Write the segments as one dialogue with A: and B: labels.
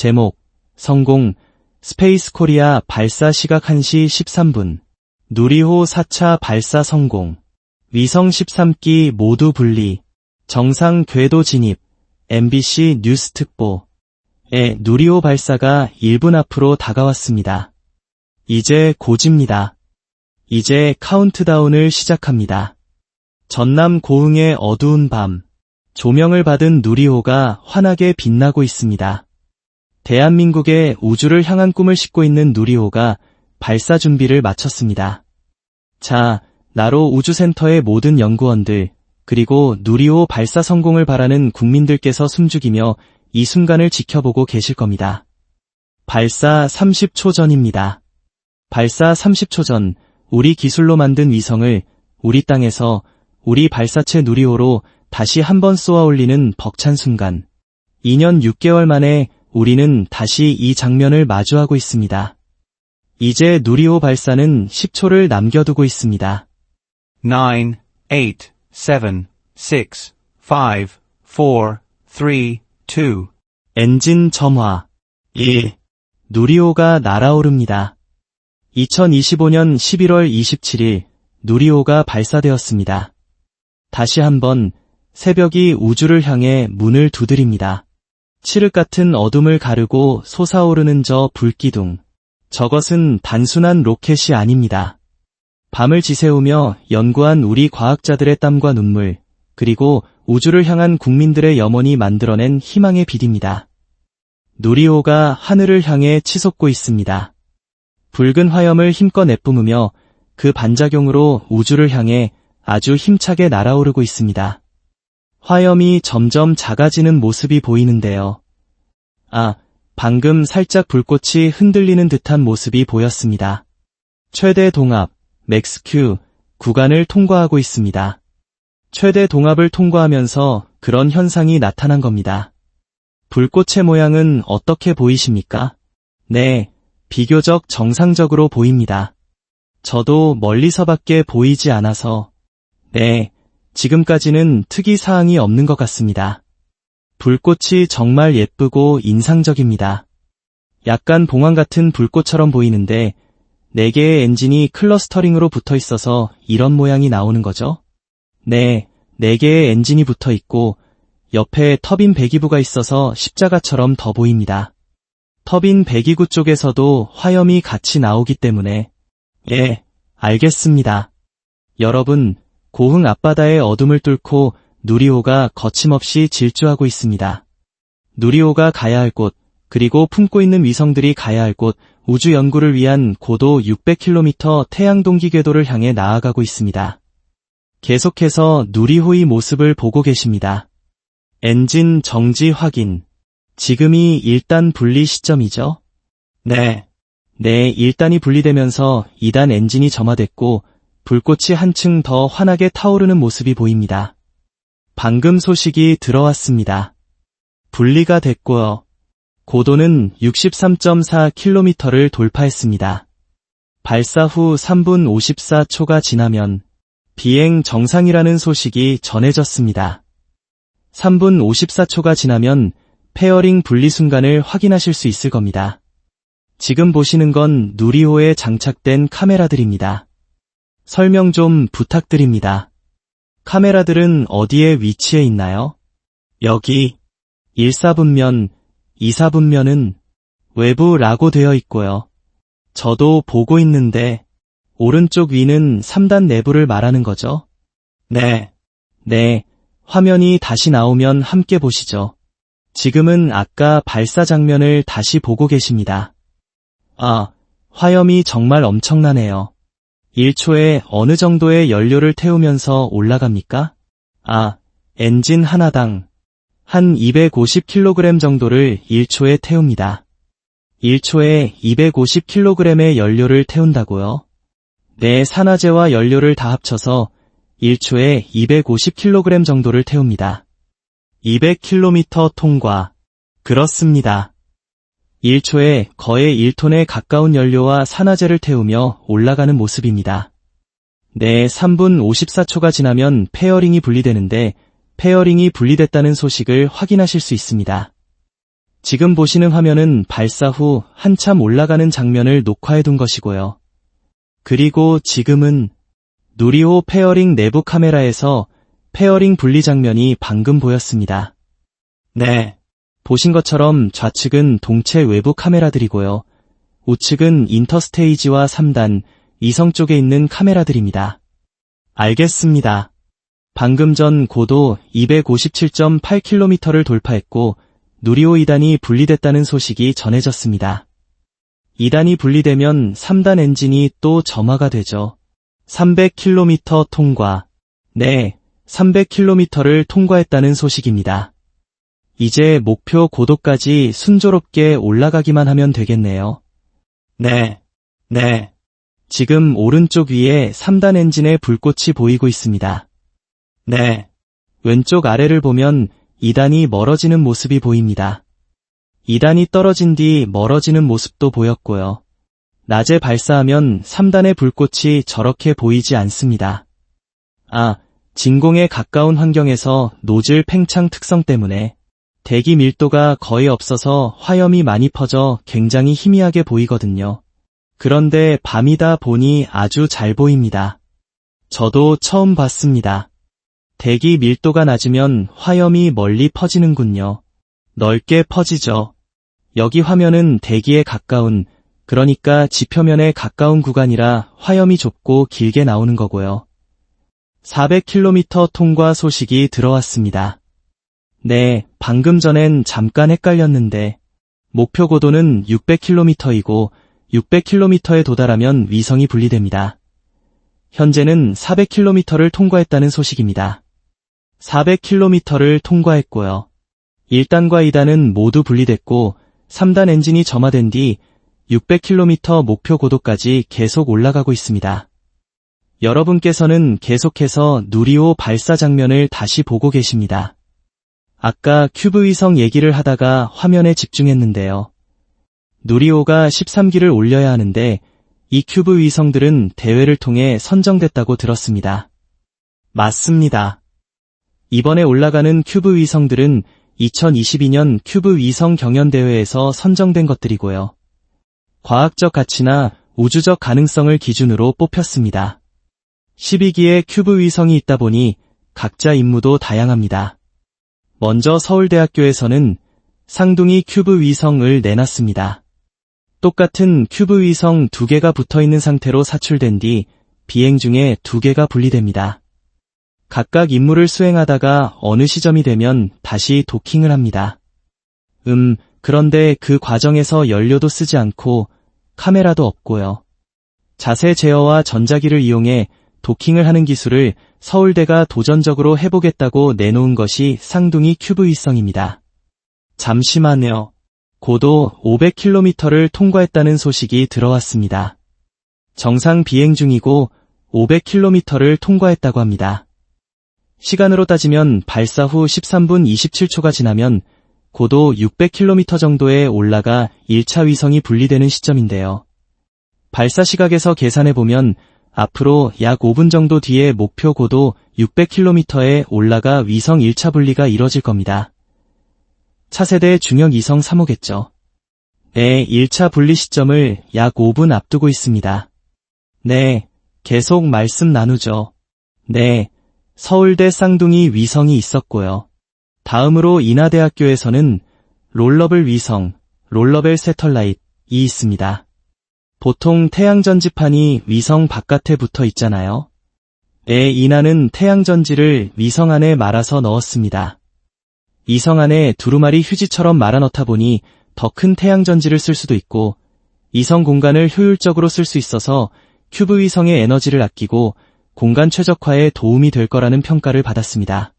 A: 제목, 성공, 스페이스 코리아 발사 시각 1시 13분. 누리호 4차 발사 성공. 위성 13기 모두 분리. 정상 궤도 진입. MBC 뉴스 특보. 누리호 발사가 1분 앞으로 다가왔습니다. 이제 고지입니다. 이제 카운트다운을 시작합니다. 전남 고흥의 어두운 밤. 조명을 받은 누리호가 환하게 빛나고 있습니다. 대한민국의 우주를 향한 꿈을 싣고 있는 누리호가 발사 준비를 마쳤습니다. 자, 나로 우주센터의 모든 연구원들, 그리고 누리호 발사 성공을 바라는 국민들께서 숨죽이며 이 순간을 지켜보고 계실 겁니다. 발사 30초 전입니다. 발사 30초 전, 우리 기술로 만든 위성을 우리 땅에서 우리 발사체 누리호로 다시 한번 쏘아 올리는 벅찬 순간. 2년 6개월 만에 우리는 다시 이 장면을 마주하고 있습니다. 이제 누리호 발사는 10초를 남겨두고 있습니다.
B: 9, 8, 7, 6, 5, 4, 3, 2.
A: 엔진 점화. 1. 누리호가 날아오릅니다. 2025년 11월 27일 누리호가 발사되었습니다. 다시 한번 새벽이 우주를 향해 문을 두드립니다. 칠흑 같은 어둠을 가르고 솟아오르는 저 불기둥. 저것은 단순한 로켓이 아닙니다. 밤을 지새우며 연구한 우리 과학자들의 땀과 눈물, 그리고 우주를 향한 국민들의 염원이 만들어낸 희망의 빛입니다. 누리호가 하늘을 향해 치솟고 있습니다. 붉은 화염을 힘껏 내뿜으며 그 반작용으로 우주를 향해 아주 힘차게 날아오르고 있습니다. 화염이 점점 작아지는 모습이 보이는데요. 방금 살짝 불꽃이 흔들리는 듯한 모습이 보였습니다. 최대 동압, 맥스Q, 구간을 통과하고 있습니다. 최대 동압을 통과하면서 그런 현상이 나타난 겁니다. 불꽃의 모양은 어떻게 보이십니까? 네, 비교적 정상적으로 보입니다. 저도 멀리서밖에 보이지 않아서, 지금까지는 특이사항이 없는 것 같습니다. 불꽃이 정말 예쁘고 인상적입니다. 약간 봉황 같은 불꽃처럼 보이는데 4개의 엔진이 클러스터링으로 붙어 있어서 이런 모양이 나오는 거죠? 네, 4개의 엔진이 붙어 있고 옆에 터빈 배기구가 있어서 십자가처럼 더 보입니다. 터빈 배기구 쪽에서도 화염이 같이 나오기 때문에 알겠습니다. 여러분, 고흥 앞바다의 어둠을 뚫고 누리호가 거침없이 질주하고 있습니다. 누리호가 가야 할 곳, 그리고 품고 있는 위성들이 가야 할 곳, 우주 연구를 위한 고도 600km 태양동기 궤도를 향해 나아가고 있습니다. 계속해서 누리호의 모습을 보고 계십니다. 엔진 정지 확인. 지금이 1단 분리 시점이죠? 네, 1단이 분리되면서 2단 엔진이 점화됐고 불꽃이 한층 더 환하게 타오르는 모습이 보입니다. 방금 소식이 들어왔습니다. 분리가 됐고요. 고도는 63.4km를 돌파했습니다. 발사 후 3분 54초가 지나면 비행 정상이라는 소식이 전해졌습니다. 3분 54초가 지나면 페어링 분리 순간을 확인하실 수 있을 겁니다. 지금 보시는 건 누리호에 장착된 카메라들입니다. 설명 좀 부탁드립니다. 카메라들은 어디에 위치해 있나요? 여기 1사분면, 2사분면은 외부라고 되어 있고요. 저도 보고 있는데 오른쪽 위는 3단 내부를 말하는 거죠? 네, 화면이 다시 나오면 함께 보시죠. 지금은 아까 발사 장면을 다시 보고 계십니다. 화염이 정말 엄청나네요. 1초에 어느 정도의 연료를 태우면서 올라갑니까? 엔진 하나당 한 250kg 정도를 1초에 태웁니다. 1초에 250kg의 연료를 태운다고요? 네, 산화제와 연료를 다 합쳐서 1초에 250kg 정도를 태웁니다. 200km 통과. 그렇습니다. 1초에 거의 1톤에 가까운 연료와 산화제를 태우며 올라가는 모습입니다. 3분 54초가 지나면 페어링이 분리되는데 페어링이 분리됐다는 소식을 확인하실 수 있습니다. 지금 보시는 화면은 발사 후 한참 올라가는 장면을 녹화해둔 것이고요. 그리고 지금은 누리호 페어링 내부 카메라에서 페어링 분리 장면이 방금 보였습니다. 네, 보신 것처럼 좌측은 동체 외부 카메라들이고요. 우측은 인터스테이지와 3단, 이성 쪽에 있는 카메라들입니다. 알겠습니다. 방금 전 고도 257.8km를 돌파했고 누리호 2단이 분리됐다는 소식이 전해졌습니다. 2단이 분리되면 3단 엔진이 또 점화가 되죠. 300km 통과. 네, 300km를 통과했다는 소식입니다. 이제 목표 고도까지 순조롭게 올라가기만 하면 되겠네요. 네. 지금 오른쪽 위에 3단 엔진의 불꽃이 보이고 있습니다. 네. 왼쪽 아래를 보면 2단이 멀어지는 모습이 보입니다. 2단이 떨어진 뒤 멀어지는 모습도 보였고요. 낮에 발사하면 3단의 불꽃이 저렇게 보이지 않습니다. 진공에 가까운 환경에서 노즐 팽창 특성 때문에 대기 밀도가 거의 없어서 화염이 많이 퍼져 굉장히 희미하게 보이거든요. 그런데 밤이다 보니 아주 잘 보입니다. 저도 처음 봤습니다. 대기 밀도가 낮으면 화염이 멀리 퍼지는군요. 넓게 퍼지죠. 여기 화면은 대기에 가까운, 그러니까 지표면에 가까운 구간이라 화염이 좁고 길게 나오는 거고요. 400km 통과 소식이 들어왔습니다. 네, 방금 전엔 잠깐 헷갈렸는데 목표 고도는 600km이고 600km에 도달하면 위성이 분리됩니다. 현재는 400km를 통과했다는 소식입니다. 400km를 통과했고요. 1단과 2단은 모두 분리됐고 3단 엔진이 점화된 뒤 600km 목표 고도까지 계속 올라가고 있습니다. 여러분께서는 계속해서 누리호 발사 장면을 다시 보고 계십니다. 아까 큐브 위성 얘기를 하다가 화면에 집중했는데요. 누리호가 13기를 올려야 하는데 이 큐브 위성들은 대회를 통해 선정됐다고 들었습니다. 맞습니다. 이번에 올라가는 큐브 위성들은 2022년 큐브 위성 경연대회에서 선정된 것들이고요. 과학적 가치나 우주적 가능성을 기준으로 뽑혔습니다. 12기의 큐브 위성이 있다 보니 각자 임무도 다양합니다. 먼저 서울대학교에서는 쌍둥이 큐브 위성을 내놨습니다. 똑같은 큐브 위성 2개가 붙어있는 상태로 사출된 뒤 비행 중에 2개가 분리됩니다. 각각 임무를 수행하다가 어느 시점이 되면 다시 도킹을 합니다. 그런데 그 과정에서 연료도 쓰지 않고 카메라도 없고요. 자세 제어와 전자기를 이용해 도킹을 하는 기술을 서울대가 도전적으로 해보겠다고 내놓은 것이 쌍둥이 큐브 위성입니다. 잠시만요. 고도 500km를 통과했다는 소식이 들어왔습니다. 정상 비행 중이고 500km를 통과했다고 합니다. 시간으로 따지면 발사 후 13분 27초가 지나면 고도 600km 정도에 올라가 1차 위성이 분리되는 시점인데요. 발사 시각에서 계산해보면 앞으로 약 5분 정도 뒤에 목표 고도 600km에 올라가 위성 1차 분리가 이뤄질 겁니다. 차세대 중형 이성 3호겠죠. 네, 1차 분리 시점을 약 5분 앞두고 있습니다. 네, 계속 말씀 나누죠. 네, 서울대 쌍둥이 위성이 있었고요. 다음으로 인하대학교에서는 롤러블 위성, 롤러벨 새털라잇이 있습니다. 보통 태양전지판이 위성 바깥에 붙어 있잖아요. 네, 인하는 태양전지를 위성 안에 말아서 넣었습니다. 위성 안에 두루마리 휴지처럼 말아 넣다 보니 더 큰 태양전지를 쓸 수도 있고 위성 공간을 효율적으로 쓸 수 있어서 큐브 위성의 에너지를 아끼고 공간 최적화에 도움이 될 거라는 평가를 받았습니다.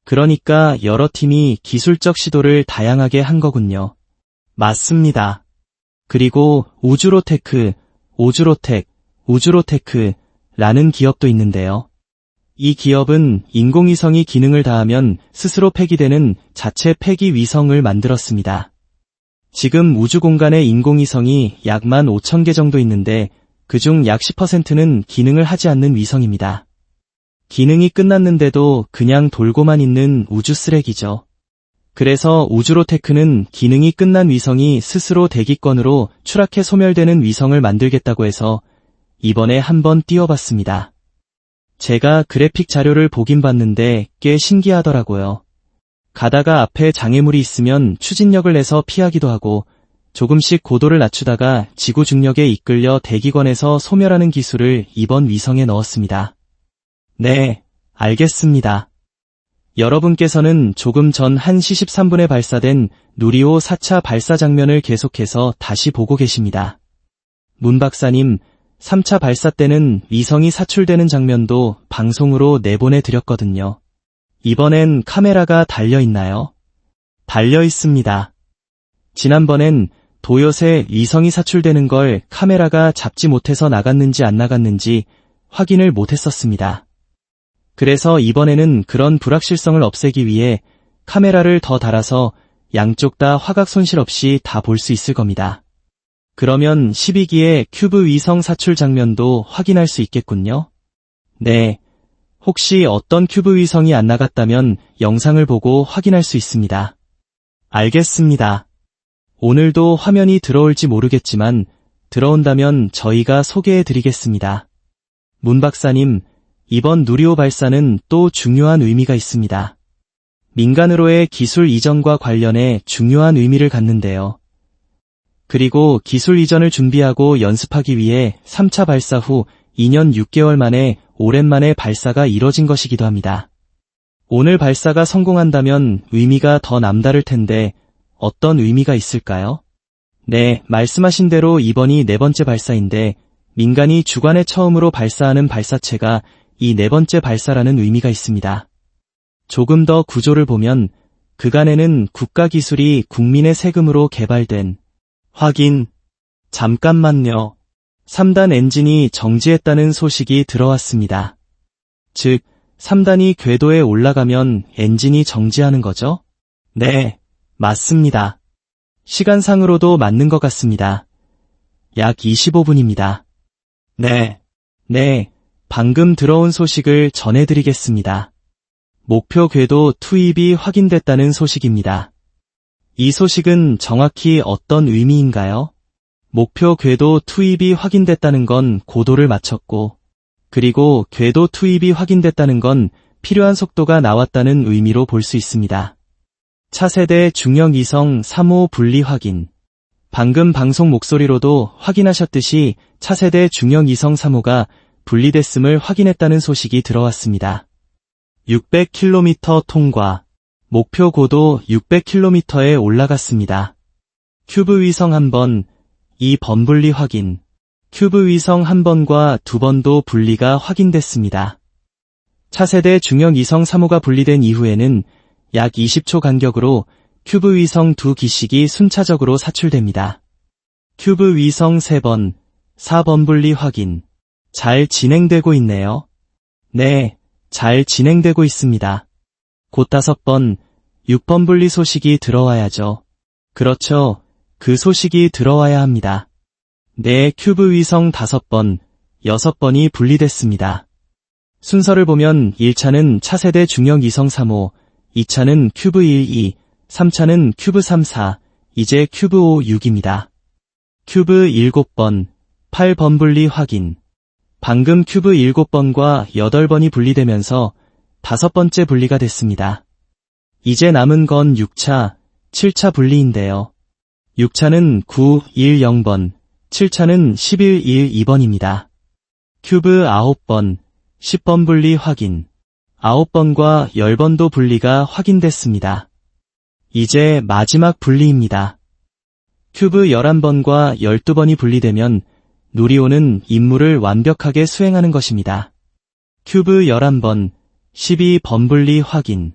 A: 그러니까 여러 팀이 기술적 시도를 다양하게 한 거군요. 맞습니다. 그리고 우주로테크, 우주로테크라는 기업도 있는데요. 이 기업은 인공위성이 기능을 다하면 스스로 폐기되는 자체 폐기 위성을 만들었습니다. 지금 우주 공간에 인공위성이 약 15,000개 정도 있는데 그중 약 10%는 기능을 하지 않는 위성입니다. 기능이 끝났는데도 그냥 돌고만 있는 우주 쓰레기죠. 그래서 우주로테크는 기능이 끝난 위성이 스스로 대기권으로 추락해 소멸되는 위성을 만들겠다고 해서 이번에 한번 띄워봤습니다. 제가 그래픽 자료를 보긴 봤는데 꽤 신기하더라고요. 가다가 앞에 장애물이 있으면 추진력을 내서 피하기도 하고 조금씩 고도를 낮추다가 지구 중력에 이끌려 대기권에서 소멸하는 기술을 이번 위성에 넣었습니다. 네, 알겠습니다. 여러분께서는 조금 전 1시 13분에 발사된 누리호 4차 발사 장면을 계속해서 다시 보고 계십니다. 문 박사님, 3차 발사 때는 위성이 사출되는 장면도 방송으로 내보내 드렸거든요. 이번엔 카메라가 달려 있나요? 달려 있습니다. 지난번엔 도엿에 위성이 사출되는 걸 카메라가 잡지 못해서 나갔는지 안 나갔는지 확인을 못했었습니다. 그래서 이번에는 그런 불확실성을 없애기 위해 카메라를 더 달아서 양쪽 다 화각 손실 없이 다 볼 수 있을 겁니다. 그러면 12기의 큐브 위성 사출 장면도 확인할 수 있겠군요. 네, 혹시 어떤 큐브 위성이 안 나갔다면 영상을 보고 확인할 수 있습니다. 알겠습니다. 오늘도 화면이 들어올지 모르겠지만 들어온다면 저희가 소개해드리겠습니다. 문 박사님, 이번 누리호 발사는 또 중요한 의미가 있습니다. 민간으로의 기술 이전과 관련해 중요한 의미를 갖는데요. 그리고 기술 이전을 준비하고 연습하기 위해 3차 발사 후 2년 6개월 만에 오랜만에 발사가 이뤄진 것이기도 합니다. 오늘 발사가 성공한다면 의미가 더 남다를 텐데 어떤 의미가 있을까요? 네, 말씀하신 대로 이번이 네 번째 발사인데 민간이 주관에 처음으로 발사하는 발사체가 이 네 번째 발사라는 의미가 있습니다. 조금 더 구조를 보면 그간에는 국가기술이 국민의 세금으로 개발된 확인, 잠깐만요. 3단 엔진이 정지했다는 소식이 들어왔습니다. 즉, 3단이 궤도에 올라가면 엔진이 정지하는 거죠? 네, 맞습니다. 시간상으로도 맞는 것 같습니다. 약 25분입니다. 네, 방금 들어온 소식을 전해드리겠습니다. 목표 궤도 투입이 확인됐다는 소식입니다. 이 소식은 정확히 어떤 의미인가요? 목표 궤도 투입이 확인됐다는 건 고도를 맞췄고, 그리고 궤도 투입이 확인됐다는 건 필요한 속도가 나왔다는 의미로 볼 수 있습니다. 차세대 중형 이성 3호 분리 확인. 방금 방송 목소리로도 확인하셨듯이 차세대 중형 이성 3호가 분리됐음을 확인했다는 소식이 들어왔습니다. 600km 통과. 목표 고도 600km에 올라갔습니다. 큐브 위성 1번, 2번 분리 확인. 큐브 위성 1번과 2번도 분리가 확인됐습니다. 차세대 중형 이성 3호가 분리된 이후에는 약 20초 간격으로 큐브 위성 2기씩이 순차적으로 사출됩니다. 큐브 위성 3번, 4번 분리 확인. 잘 진행되고 있네요. 네, 잘 진행되고 있습니다. 곧 5번, 6번 분리 소식이 들어와야죠. 그렇죠. 그 소식이 들어와야 합니다. 네, 큐브 위성 5번, 6번이 분리됐습니다. 순서를 보면 1차는 차세대 중형 이성 3호, 2차는 큐브 1, 2, 3차는 큐브 3, 4, 이제 큐브 5, 6입니다. 큐브 7번, 8번 분리 확인. 방금 큐브 7번과 8번이 분리되면서 5번째 분리가 됐습니다. 이제 남은 건 6차, 7차 분리인데요. 6차는 9, 1, 0번, 7차는 11, 1, 2번입니다. 큐브 9번, 10번 분리 확인. 9번과 10번도 분리가 확인됐습니다. 이제 마지막 분리입니다. 큐브 11번과 12번이 분리되면 누리호는 임무를 완벽하게 수행하는 것입니다. 큐브 11번, 12번 분리 확인.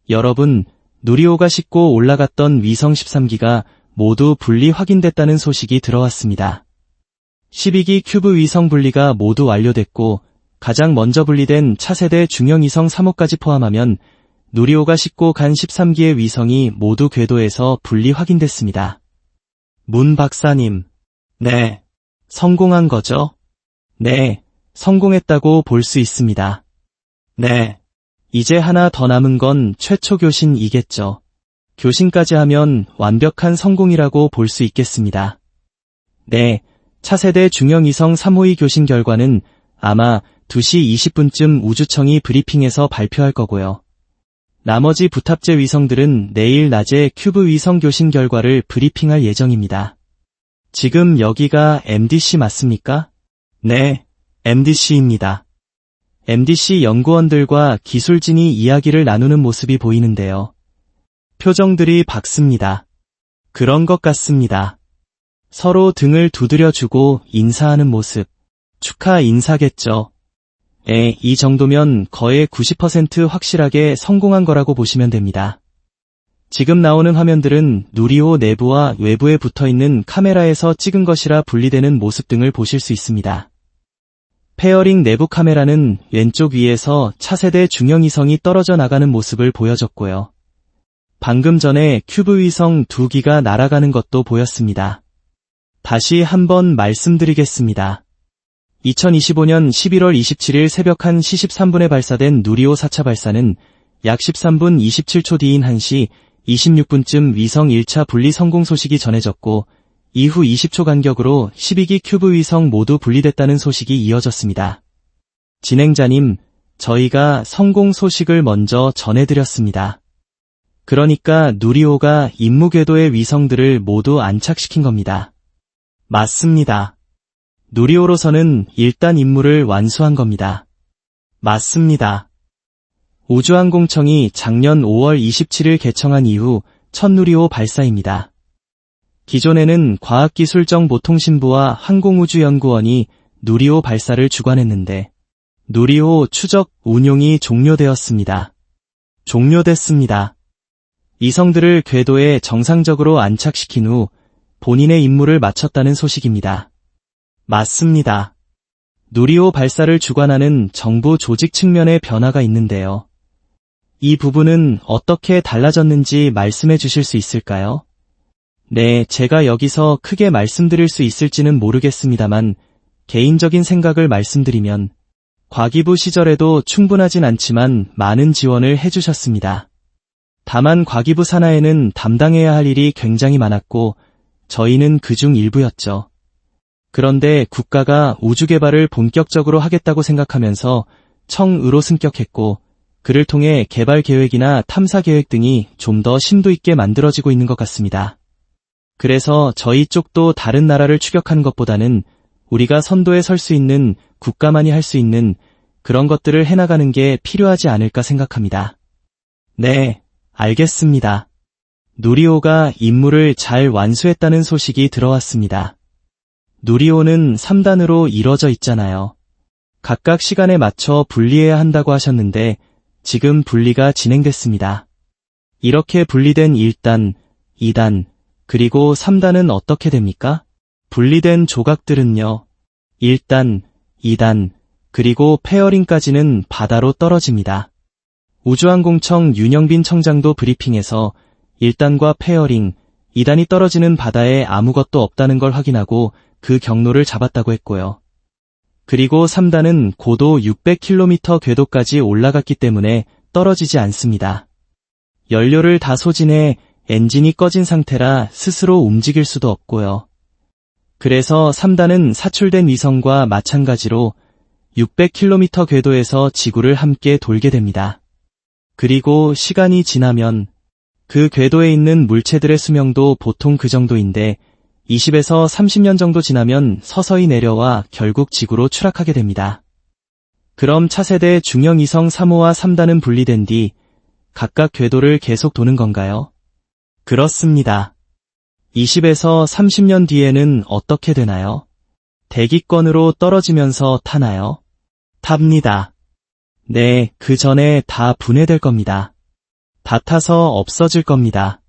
A: 여러분, 누리호가 싣고 올라갔던 위성 13기가 모두 분리 확인됐다는 소식이 들어왔습니다. 12기 큐브 위성 분리가 모두 완료됐고 가장 먼저 분리된 차세대 중형 이성 3호까지 포함하면 누리호가 싣고 간 13기의 위성이 모두 궤도에서 분리 확인됐습니다. 문 박사님, 네, 성공한 거죠? 네, 성공했다고 볼 수 있습니다. 네, 이제 하나 더 남은 건 최초 교신이겠죠. 교신까지 하면 완벽한 성공이라고 볼 수 있겠습니다. 네, 차세대 중형위성 3호의 교신 결과는 아마 2시 20분쯤 우주청이 브리핑에서 발표할 거고요. 나머지 부탑재 위성들은 내일 낮에 큐브 위성 교신 결과를 브리핑할 예정입니다. 지금 여기가 MDC 맞습니까? 네, MDC입니다. MDC 연구원들과 기술진이 이야기를 나누는 모습이 보이는데요. 표정들이 밝습니다. 그런 것 같습니다. 서로 등을 두드려주고 인사하는 모습. 축하 인사겠죠. 이 정도면 거의 90% 확실하게 성공한 거라고 보시면 됩니다. 지금 나오는 화면들은 누리호 내부와 외부에 붙어있는 카메라에서 찍은 것이라 분리되는 모습 등을 보실 수 있습니다. 페어링 내부 카메라는 왼쪽 위에서 차세대 중형위성이 떨어져 나가는 모습을 보여줬고요. 방금 전에 큐브 위성 2기가 날아가는 것도 보였습니다. 다시 한번 말씀드리겠습니다. 2025년 11월 27일 새벽 1시 13분에 발사된 누리호 4차 발사는 약 13분 27초 뒤인 1시 26분쯤 위성 1차 분리 성공 소식이 전해졌고 이후 20초 간격으로 12기 큐브 위성 모두 분리됐다는 소식이 이어졌습니다. 진행자님, 저희가 성공 소식을 먼저 전해드렸습니다. 그러니까 누리호가 임무 궤도의 위성들을 모두 안착시킨 겁니다. 맞습니다. 누리호로서는 일단 임무를 완수한 겁니다. 맞습니다. 우주항공청이 작년 5월 27일 개청한 이후 첫 누리호 발사입니다. 기존에는 과학기술정보통신부와 항공우주연구원이 누리호 발사를 주관했는데 누리호 추적 운용이 종료되었습니다. 종료됐습니다. 위성들을 궤도에 정상적으로 안착시킨 후 본인의 임무를 마쳤다는 소식입니다. 맞습니다. 누리호 발사를 주관하는 정부 조직 측면의 변화가 있는데요. 이 부분은 어떻게 달라졌는지 말씀해 주실 수 있을까요? 네, 제가 여기서 크게 말씀드릴 수 있을지는 모르겠습니다만 개인적인 생각을 말씀드리면 과기부 시절에도 충분하진 않지만 많은 지원을 해주셨습니다. 다만 과기부 산하에는 담당해야 할 일이 굉장히 많았고 저희는 그중 일부였죠. 그런데 국가가 우주개발을 본격적으로 하겠다고 생각하면서 청으로 승격했고 그를 통해 개발 계획이나 탐사 계획 등이 좀 더 심도 있게 만들어지고 있는 것 같습니다. 그래서 저희 쪽도 다른 나라를 추격하는 것보다는 우리가 선도에 설 수 있는 국가만이 할 수 있는 그런 것들을 해나가는 게 필요하지 않을까 생각합니다. 네, 알겠습니다. 누리호가 임무를 잘 완수했다는 소식이 들어왔습니다. 누리호는 3단으로 이뤄져 있잖아요. 각각 시간에 맞춰 분리해야 한다고 하셨는데 지금 분리가 진행됐습니다. 이렇게 분리된 1단, 2단, 그리고 3단은 어떻게 됩니까? 분리된 조각들은요. 1단, 2단, 그리고 페어링까지는 바다로 떨어집니다. 우주항공청 윤영빈 청장도 브리핑에서 1단과 페어링, 2단이 떨어지는 바다에 아무것도 없다는 걸 확인하고 그 경로를 잡았다고 했고요. 그리고 3단은 고도 600km 궤도까지 올라갔기 때문에 떨어지지 않습니다. 연료를 다 소진해 엔진이 꺼진 상태라 스스로 움직일 수도 없고요. 그래서 3단은 사출된 위성과 마찬가지로 600km 궤도에서 지구를 함께 돌게 됩니다. 그리고 시간이 지나면 그 궤도에 있는 물체들의 수명도 보통 그 정도인데 20에서 30년 정도 지나면 서서히 내려와 결국 지구로 추락하게 됩니다. 그럼 차세대 중형위성 3호와 3단은 분리된 뒤 각각 궤도를 계속 도는 건가요? 그렇습니다. 20에서 30년 뒤에는 어떻게 되나요? 대기권으로 떨어지면서 타나요? 탑니다. 네, 그 전에 다 분해될 겁니다. 다 타서 없어질 겁니다.